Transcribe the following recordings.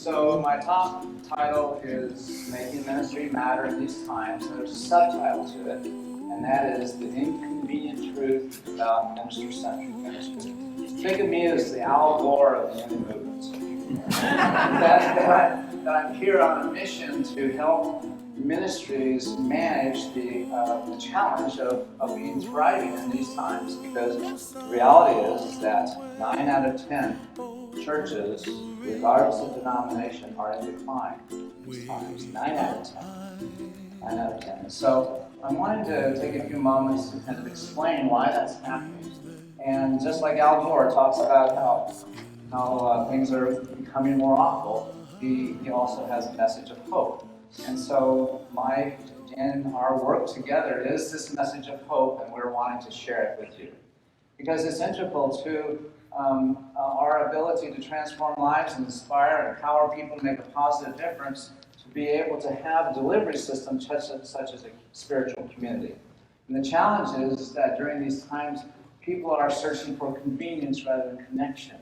So my top title is Making Ministry Matter in These Times. There's a subtitle to it, and that is The Inconvenient Truth About Minister-Centric Ministry. Think of me as the Al Gore of the Union movement. that I'm here on a mission to help ministries manage the challenge of being thriving in these times, because the reality is that 9 out of 10 churches, regardless of denomination, are in decline these times. 9 out of 10. 9 out of 10. And so I wanted to take a few moments to kind of explain why that's happening. And just like Al Gore talks about how things are becoming more awful, he also has a message of hope. And so in our work together is this message of hope, and we're wanting to share it with you. Because it's integral to our ability to transform lives and inspire and empower people to make a positive difference, to be able to have delivery systems such as a spiritual community. And the challenge is that during these times, people are searching for convenience rather than connection.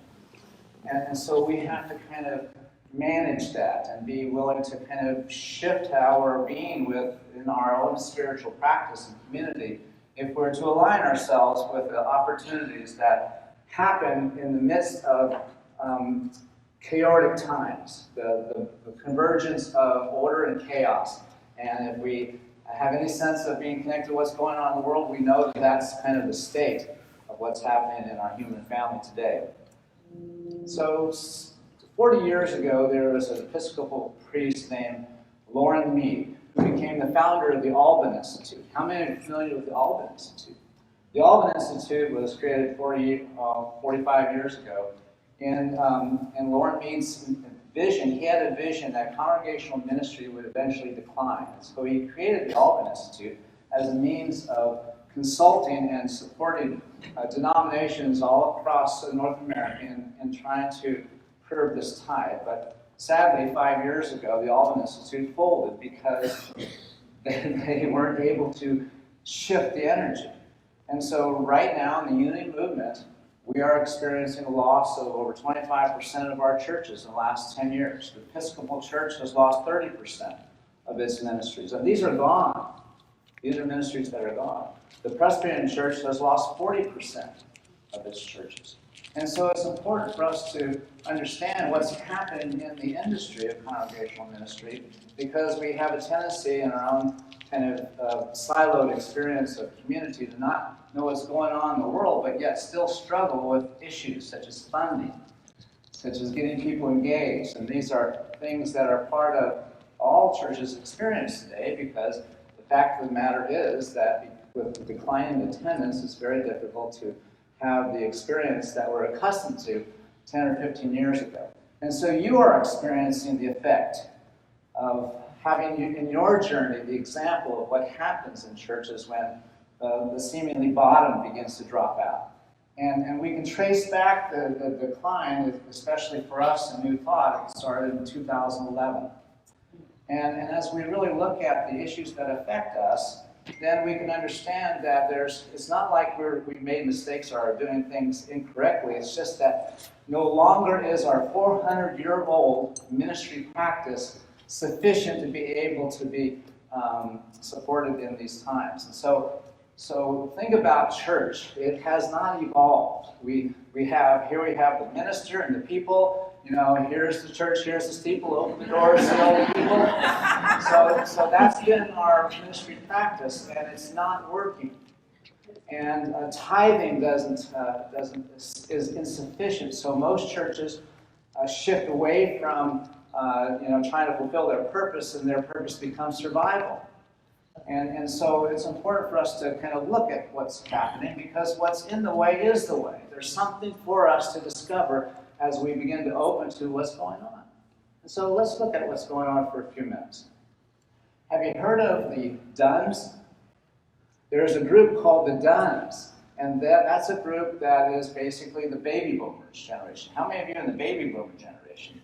And so we have to kind of manage that and be willing to kind of shift how we're being in our own spiritual practice and community if we're to align ourselves with the opportunities that happen in the midst of chaotic times, the convergence of order and chaos. And if we have any sense of being connected to what's going on in the world, we know that that's kind of the state of what's happening in our human family today. So 40 years ago, there was an Episcopal priest named Loren Mead, who became the founder of the Alban Institute. How many are familiar with the Alban Institute? The Alban Institute was created 45 years ago. And Loren Mead's vision, he had a vision that congregational ministry would eventually decline. So he created the Alban Institute as a means of consulting and supporting denominations all across North America and trying to curb this tide. But sadly, 5 years ago, the Overland Institute folded because they weren't able to shift the energy. And so right now in the unity movement, we are experiencing a loss of over 25% of our churches in the last 10 years. The Episcopal Church has lost 30% of its ministries, and these are gone. These are ministries that are gone. The Presbyterian Church has lost 40% of its churches. And so it's important for us to understand what's happening in the industry of congregational ministry, because we have a tendency in our own kind of siloed experience of community to not know what's going on in the world, but yet still struggle with issues such as funding, such as getting people engaged. And these are things that are part of all churches' experience today, because the fact of the matter is that with declining attendance, it's very difficult to have the experience that we're accustomed to 10 or 15 years ago. And so you are experiencing the effect of having in your journey the example of what happens in churches when the seemingly bottom begins to drop out. And we can trace back the decline, especially for us in New Thought. It started in 2011. And as we really look at the issues that affect us, then we can understand that it's not like we've made mistakes or are doing things incorrectly. It's just that no longer is our 400-year-old ministry practice sufficient to be able to be supported in these times. And so think about church. It has not evolved. We have the minister and the people. You know, here's the church, here's the steeple, open the doors, see all the people. So that's been our ministry practice, and it's not working. And tithing is insufficient. So most churches shift away from trying to fulfill their purpose, and their purpose becomes survival. And so it's important for us to kind of look at what's happening, because what's in the way is the way. There's something for us to discover as we begin to open to what's going on. And so let's look at what's going on for a few minutes. Have you heard of the Duns? There's a group called the Duns, and that's a group that is basically the baby boomers generation. How many of you are in the baby boomer generation?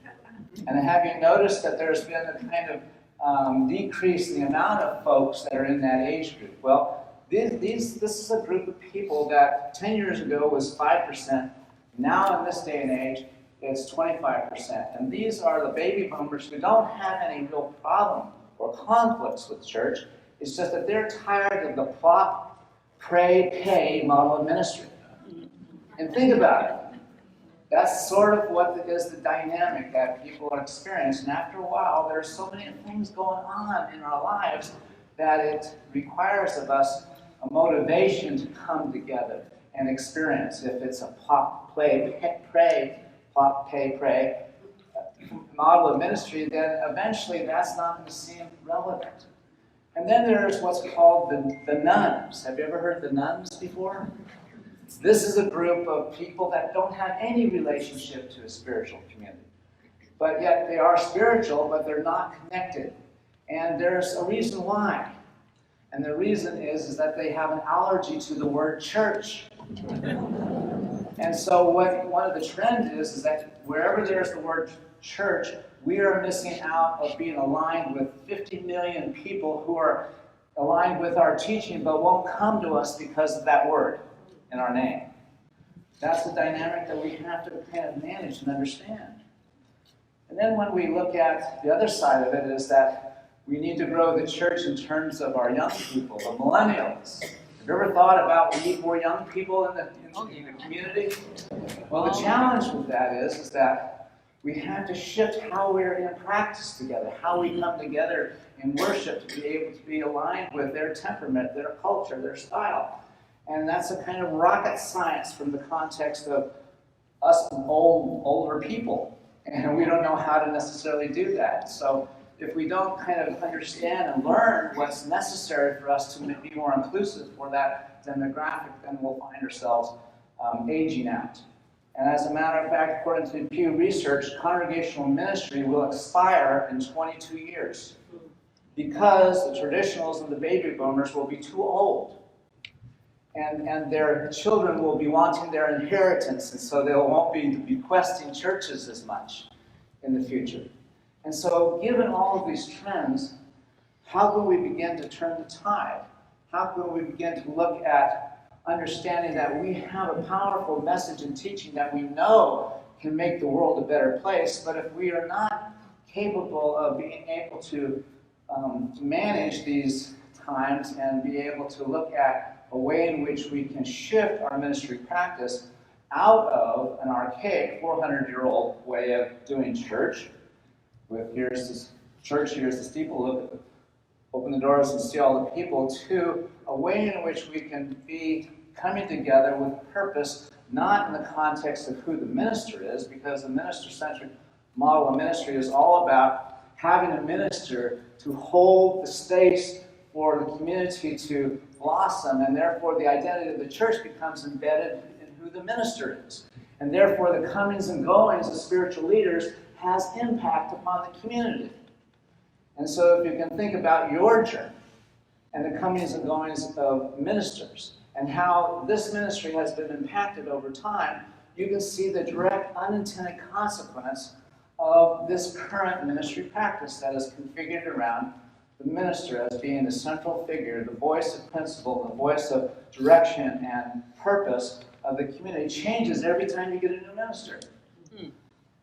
And have you noticed that there's been a kind of decrease in the amount of folks that are in that age group? Well, this is a group of people that 10 years ago was 5%. Now in this day and age, it's 25%. And these are the baby boomers who don't have any real problem or conflicts with church. It's just that they're tired of the plot, pray, pay model of ministry. And think about it. That's sort of what is the dynamic that people are experiencing. And after a while, there are so many things going on in our lives that it requires of us a motivation to come together and experience. If it's a plot, play, pray, plot, pay, pray model of ministry, then eventually that's not going to seem relevant. And then there's what's called the nuns. Have you ever heard of the nuns before? This is a group of people that don't have any relationship to a spiritual community. But yet they are spiritual, but they're not connected. And there's a reason why. And the reason is that they have an allergy to the word church. And so one of the trends is that wherever there's the word church, we are missing out of being aligned with 50 million people who are aligned with our teaching but won't come to us because of that word in our name. That's the dynamic that we have to kind of manage and understand. And then when we look at the other side of it is that we need to grow the church in terms of our young people, the millennials. Have you ever thought about we need more young people in the community? Well, the challenge with that is that we have to shift how we're in practice together, how we come together in worship to be able to be aligned with their temperament, their culture, their style. And that's a kind of rocket science from the context of us older people. And we don't know how to necessarily do that. So if we don't kind of understand and learn what's necessary for us to be more inclusive for that demographic, then we'll find ourselves aging out. And as a matter of fact, according to Pew Research, congregational ministry will expire in 22 years because the traditionals and the baby boomers will be too old. And their children will be wanting their inheritance, and so they won't be bequesting churches as much in the future. And so, given all of these trends, how can we begin to turn the tide? How can we begin to look at understanding that we have a powerful message and teaching that we know can make the world a better place, but if we are not capable of being able to manage these times and be able to look at a way in which we can shift our ministry practice out of an archaic 400-year-old way of doing church, with here's this church, here's the steeple, open the doors and see all the people, to a way in which we can be coming together with purpose, not in the context of who the minister is, because the minister-centric model of ministry is all about having a minister to hold the space for the community to blossom, and therefore the identity of the church becomes embedded in who the minister is. And therefore the comings and goings of spiritual leaders has impact upon the community. And so if you can think about your journey and the comings and goings of ministers and how this ministry has been impacted over time, you can see the direct unintended consequence of this current ministry practice that is configured around the minister as being the central figure, the voice of principle, the voice of direction and purpose of the community. Changes every time you get a new minister.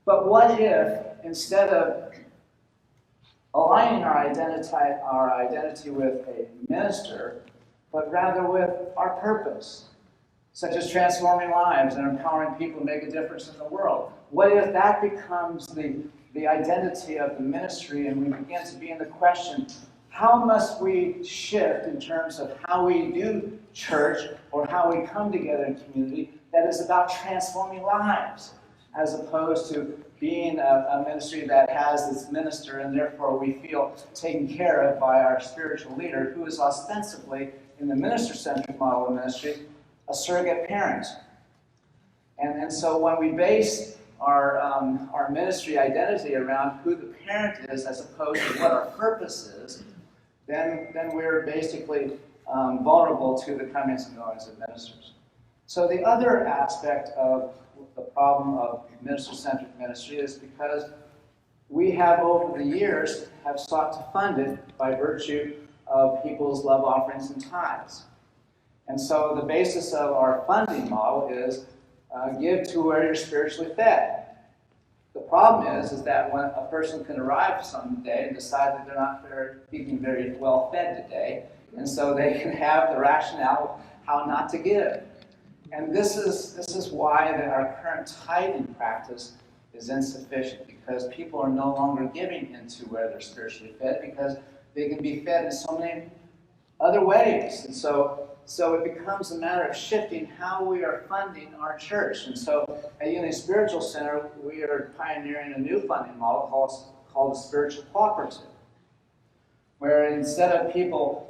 But what if, instead of aligning our identity with a minister, but rather with our purpose, such as transforming lives and empowering people to make a difference in the world? What if that becomes the identity of the ministry, and we begin to be in the question, how must we shift in terms of how we do church or how we come together in community that is about transforming lives, as opposed to being a ministry that has its minister and therefore we feel taken care of by our spiritual leader, who is ostensibly, in the minister-centric model of ministry, a surrogate parent. And so when we base our ministry identity around who the parent is as opposed to what our purpose is, then we're basically vulnerable to the comings and goings of ministers. So the other aspect of the problem of minister-centric ministry is because we have over the years have sought to fund it by virtue of people's love offerings and tithes. And so the basis of our funding model is give to where you're spiritually fed. The problem is that when a person can arrive someday and decide that they're not feeling very well fed today, and so they can have the rationale how not to give. And this is why our current tithing practice is insufficient, because people are no longer giving into where they're spiritually fed, because they can be fed in so many other ways. And so it becomes a matter of shifting how we are funding our church. And so at Unity Spiritual Center, we are pioneering a new funding model called a spiritual cooperative, where instead of people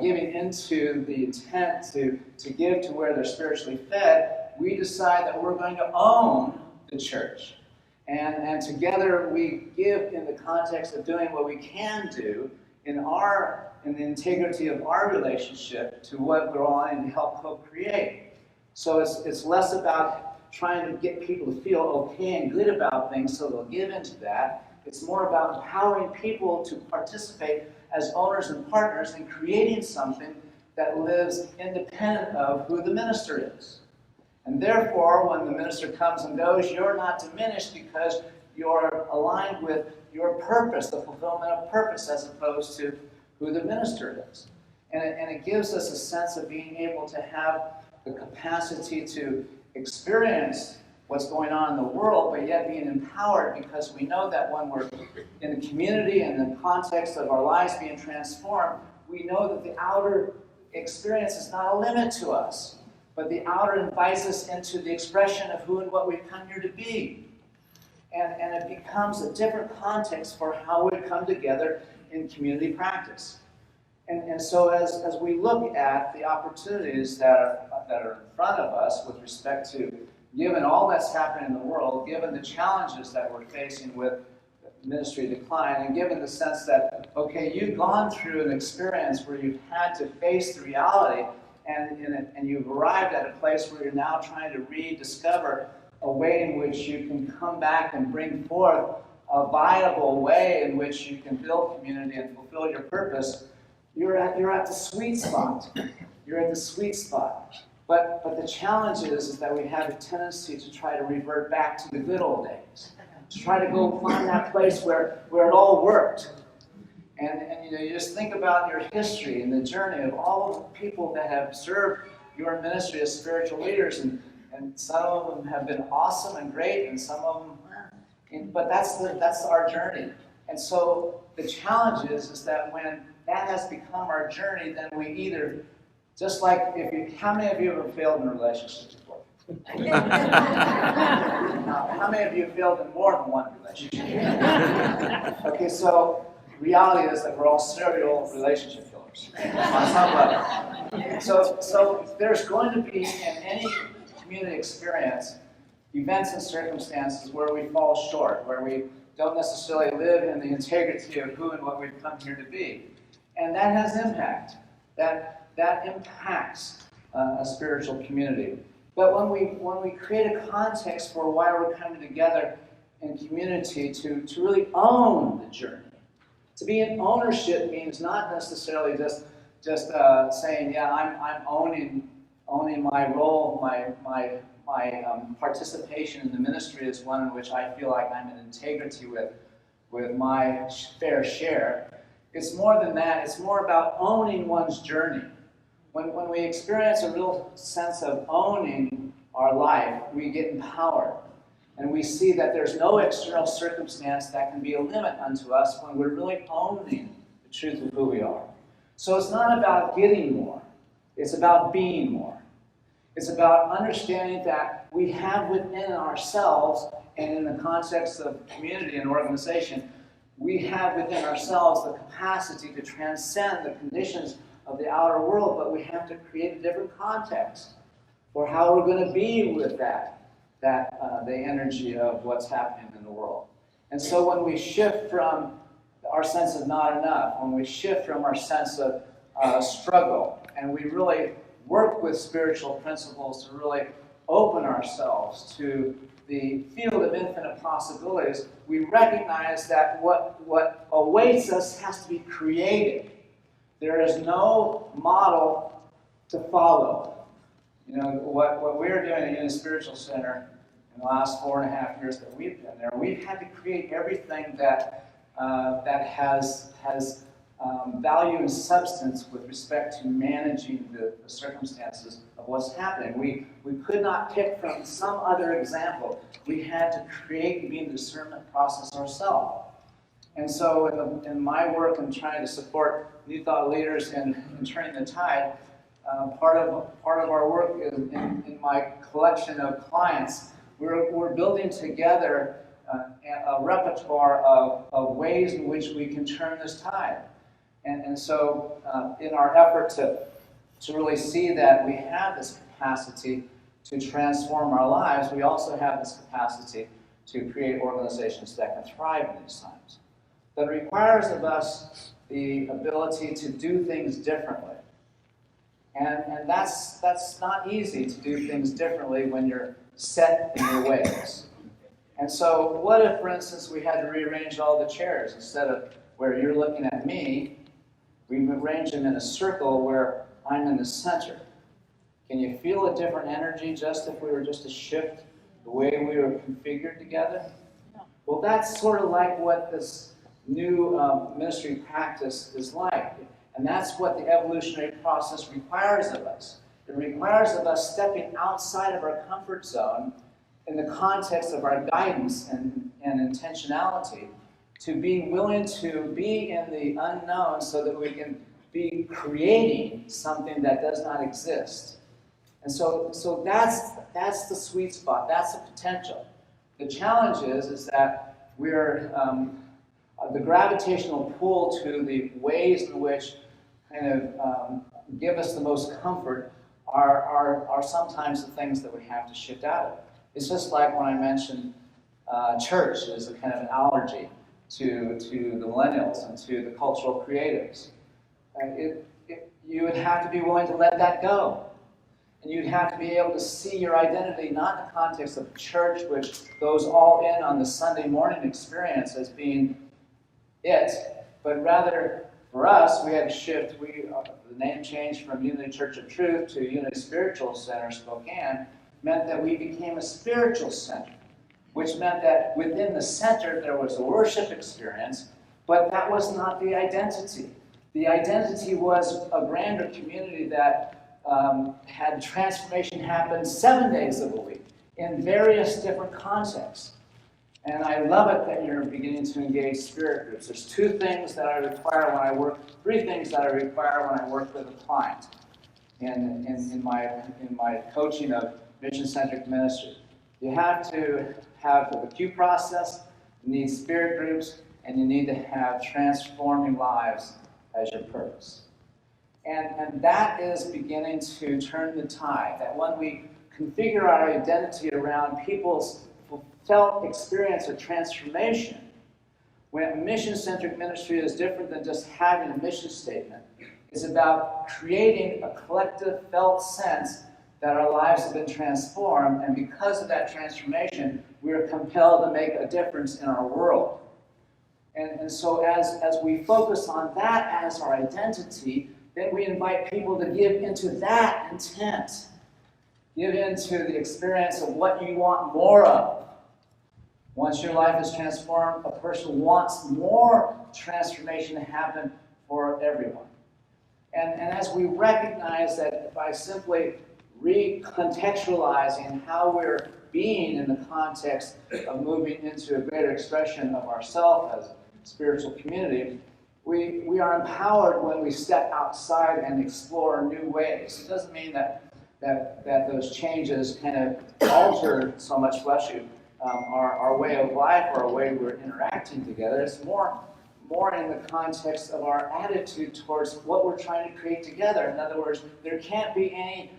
giving into the intent to give to where they're spiritually fed, we decide that we're going to own the church. And together we give in the context of doing what we can do in the integrity of our relationship to what we're wanting to help co-create. So it's less about trying to get people to feel okay and good about things so they'll give into that. It's more about empowering people to participate as owners and partners in creating something that lives independent of who the minister is. And therefore, when the minister comes and goes, you're not diminished because you're aligned with your purpose, the fulfillment of purpose, as opposed to who the minister is. And it gives us a sense of being able to have the capacity to experience what's going on in the world, but yet being empowered, because we know that when we're in the community and the context of our lives being transformed, we know that the outer experience is not a limit to us, but the outer invites us into the expression of who and what we've come here to be. And it becomes a different context for how we come together in community practice. And so as we look at the opportunities that are in front of us with respect to, given all that's happening in the world, given the challenges that we're facing with ministry decline, and given the sense that, okay, you've gone through an experience where you've had to face the reality, and you've arrived at a place where you're now trying to rediscover a way in which you can come back and bring forth a viable way in which you can build community and fulfill your purpose. You're at the sweet spot. You're at the sweet spot. But the challenge is that we have a tendency to try to revert back to the good old days, to try to go find that place where it all worked. And you just think about your history and the journey of all of the people that have served your ministry as spiritual leaders, and some of them have been awesome and great, and some of them, but that's our journey. And so the challenge is that when that has become our journey, then we either, just like how many of you have ever failed in a relationship before? How many of you have failed in more than one relationship? Okay, so reality is that we're all serial relationship killers on some level. So there's going to be, in any community experience, events and circumstances where we fall short, where we don't necessarily live in the integrity of who and what we've come here to be. And that has impact. That impacts a spiritual community. But when we create a context for why we're coming together in community to really own the journey. To be in ownership means not necessarily just saying, yeah, I'm owning my role, my participation in the ministry is one in which I feel like I'm in integrity with my fair share. It's more than that. It's more about owning one's journey. When we experience a real sense of owning our life, we get empowered. And we see that there's no external circumstance that can be a limit unto us when we're really owning the truth of who we are. So it's not about getting more. It's about being more. It's about understanding that we have within ourselves, and in the context of community and organization, we have within ourselves the capacity to transcend the conditions of the outer world, but we have to create a different context for how we're going to be with the energy of what's happening in the world. And so when we shift from our sense of not enough, when we shift from our sense of struggle, and we really work with spiritual principles to really open ourselves to the field of infinite possibilities, we recognize that what awaits us has to be created. There is no model to follow. You know, what we're doing at Unity Spiritual Center in the last 4.5 years that we've been there, we've had to create everything that has value and substance with respect to managing the circumstances of what's happening. We could not pick from some other example. We had to create and be in the discernment process ourselves. And so in my work in trying to support New Thought leaders in turning the tide, part of our work is in my collection of clients, we're building together a repertoire of ways in which we can turn this tide. And so in our effort to really see that we have this capacity to transform our lives, we also have this capacity to create organizations that can thrive in these times. But it requires of us the ability to do things differently. And that's not easy to do things differently when you're set in your ways. And so what if, for instance, we had to rearrange all the chairs? Instead of where you're looking at me, we arrange them in a circle where I'm in the center. Can you feel a different energy just if we were just to shift the way we were configured together? No. Well, that's sort of like what this new ministry practice is like. And that's what the evolutionary process requires of us. It requires of us stepping outside of our comfort zone in the context of our guidance and intentionality, to be willing to be in the unknown so that we can be creating something that does not exist. And so that's the sweet spot, that's the potential. The challenge is that we're the gravitational pull to the ways in which kind of give us the most comfort are sometimes the things that we have to shift out of. It's just like when I mentioned church as a kind of an allergy to the millennials and to the cultural creatives. You would have to be willing to let that go. And you'd have to be able to see your identity not in the context of church, which goes all in on the Sunday morning experience as being it, but rather for us, we had to shift. The name change from Unity Church of Truth to Unity Spiritual Center Spokane meant that we became a spiritual center, which meant that within the center there was a worship experience, but that was not the identity. The identity was a grander community that had transformation happen 7 days of the week in various different contexts. And I love it that you're beginning to engage spirit groups. There's three things that I require when I work with a client in my coaching of mission-centric ministry. You have to have the Q process, you need spirit groups, and you need to have transforming lives as your purpose. And that is beginning to turn the tide, that when we configure our identity around people's felt experience of transformation, when mission-centric ministry is different than just having a mission statement. It's about creating a collective felt sense that our lives have been transformed, and because of that transformation, we are compelled to make a difference in our world. And so as we focus on that as our identity, then we invite people to give into that intent. Give into the experience of what you want more of. Once your life is transformed, a person wants more transformation to happen for everyone. And as we recognize that by simply recontextualizing how we're being in the context of moving into a greater expression of ourselves as a spiritual community, we are empowered when we step outside and explore new ways. It doesn't mean that those changes kind of alter so much fleshy our way of life or our way we're interacting together. It's more in the context of our attitude towards what we're trying to create together. In other words, there can't be any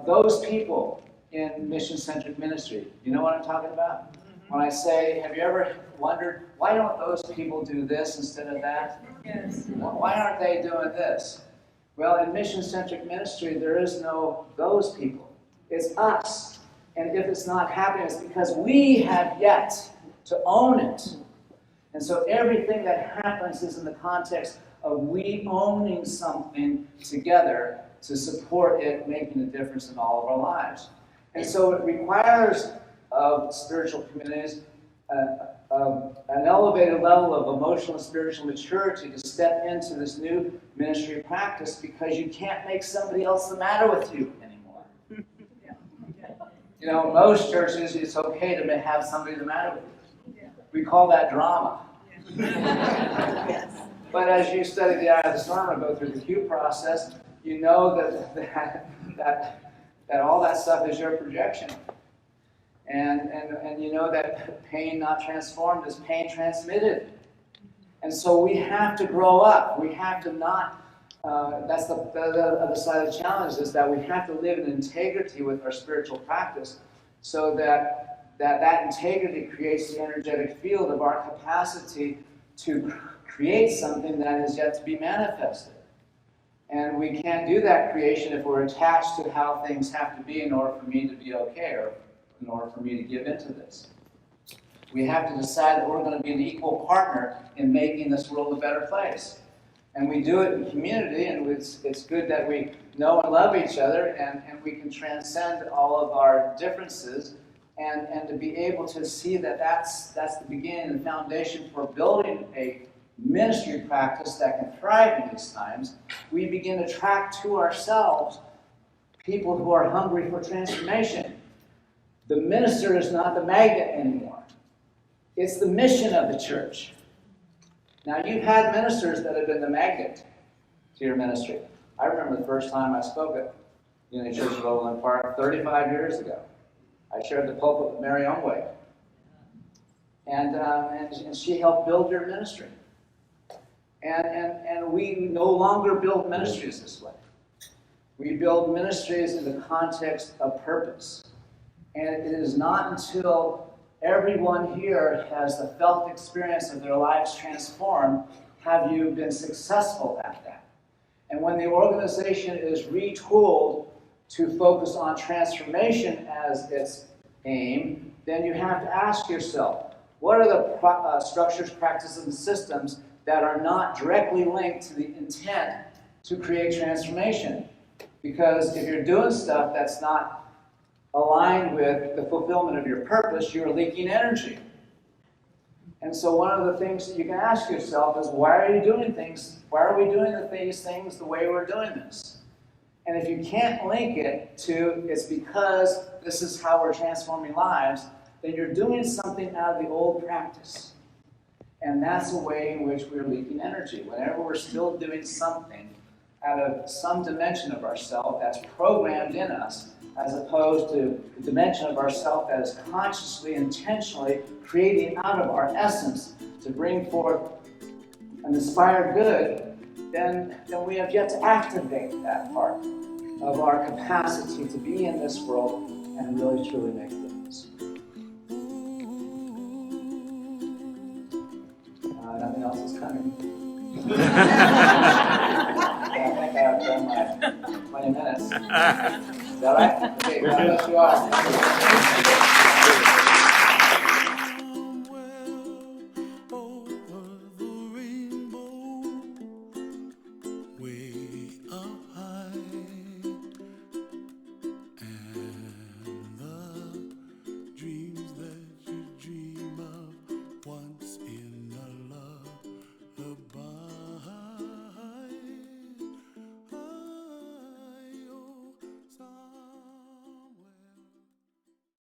those people in mission-centric ministry. You know what I'm talking about? When I say, have you ever wondered, why don't those people do this instead of that? Yes. Why aren't they doing this? Well, in mission-centric ministry, there is no those people. It's us. And if it's not happening, it's because we have yet to own it. And so everything that happens is in the context of we owning something together to support it making a difference in all of our lives. And so it requires of spiritual communities, an elevated level of emotional and spiritual maturity to step into this new ministry practice, because you can't make somebody else the matter with you anymore. You know, in most churches, it's okay to have somebody the matter with you. We call that drama. But as you study the eye of the storm and go through the Q process, you know that all that stuff is your projection. And you know that pain not transformed is pain transmitted. And so we have to grow up. We have to not, that's the other side of the challenge, is that we have to live in integrity with our spiritual practice, so that integrity creates the energetic field of our capacity to create something that is yet to be manifested. And we can't do that creation if we're attached to how things have to be in order for me to be okay, or in order for me to give into this. We have to decide that we're going to be an equal partner in making this world a better place. And we do it in community, and it's good that we know and love each other, and we can transcend all of our differences, and to be able to see that that's the beginning and foundation for building a ministry practice that can thrive in these times. We begin to attract to ourselves people who are hungry for transformation. The minister is not the magnet anymore. It's the mission of the church. Now, you've had ministers that have been the magnet to your ministry. I remember the first time I spoke at Unity Church of Overland Park 35 years ago. I shared the pulpit with Mary Onway. And she helped build your ministry. And we no longer build ministries this way. We build ministries in the context of purpose. And it is not until everyone here has the felt experience of their lives transformed have you been successful at that. And when the organization is retooled to focus on transformation as its aim, then you have to ask yourself, what are the structures, practices, and systems that are not directly linked to the intent to create transformation? Because if you're doing stuff that's not aligned with the fulfillment of your purpose, you're leaking energy. And so one of the things that you can ask yourself is, why are you doing things? Why are we doing these things the way we're doing this? And if you can't link it to, it's because this is how we're transforming lives, then you're doing something out of the old practice. And that's a way in which we're leaking energy. Whenever we're still doing something out of some dimension of ourselves that's programmed in us, as opposed to the dimension of ourself that is consciously, intentionally creating out of our essence to bring forth an inspired good, then we have yet to activate that part of our capacity to be in this world and really truly make a difference. Nothing else is coming. I think I've done my 20 minutes. Is that right? Okay, God bless you all.